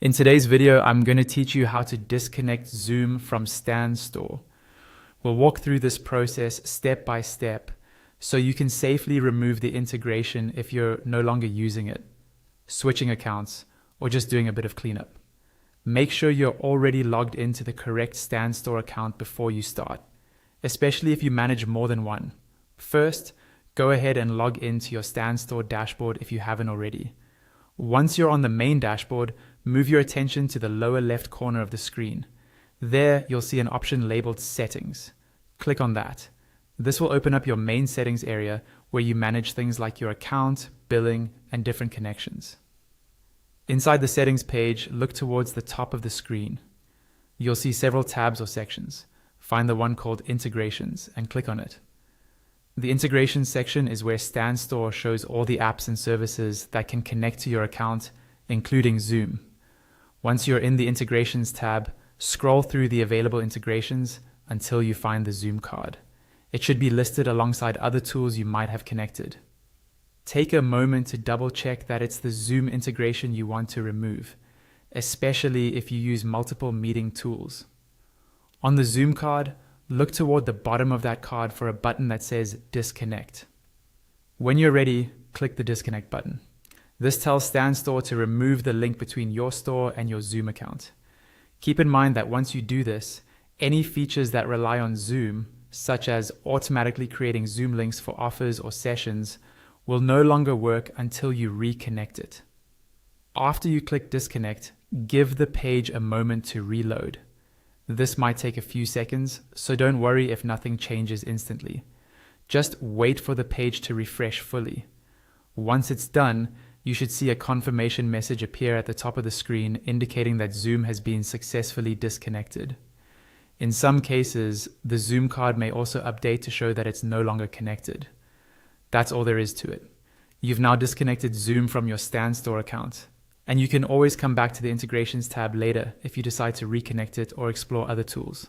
In today's video, I'm going to teach you how to disconnect Zoom from StanStore. We'll walk through this process step by step so you can safely remove the integration if you're no longer using it, switching accounts, or just doing a bit of cleanup. Make sure you're already logged into the correct StanStore account before you start, especially if you manage more than one. First, go ahead and log into your StanStore dashboard if you haven't already. Once you're on the main dashboard, move your attention to the lower left corner of the screen. There, you'll see an option labeled Settings. Click on that. This will open up your main settings area where you manage things like your account, billing, and different connections. Inside the settings page, look towards the top of the screen. You'll see several tabs or sections. Find the one called Integrations and click on it. The Integrations section is where StanStore shows all the apps and services that can connect to your account, including Zoom. Once you're in the Integrations tab, scroll through the available integrations until you find the Zoom card. It should be listed alongside other tools you might have connected. Take a moment to double check that it's the Zoom integration you want to remove, especially if you use multiple meeting tools. On the Zoom card, look toward the bottom of that card for a button that says Disconnect. When you're ready, click the Disconnect button. This tells StanStore to remove the link between your store and your Zoom account. Keep in mind that once you do this, any features that rely on Zoom, such as automatically creating Zoom links for offers or sessions, will no longer work until you reconnect it. After you click Disconnect, give the page a moment to reload. This might take a few seconds, so don't worry if nothing changes instantly. Just wait for the page to refresh fully. Once it's done, you should see a confirmation message appear at the top of the screen indicating that Zoom has been successfully disconnected. In some cases, the Zoom card may also update to show that it's no longer connected. That's all there is to it. You've now disconnected Zoom from your StanStore account, and you can always come back to the Integrations tab later if you decide to reconnect it or explore other tools.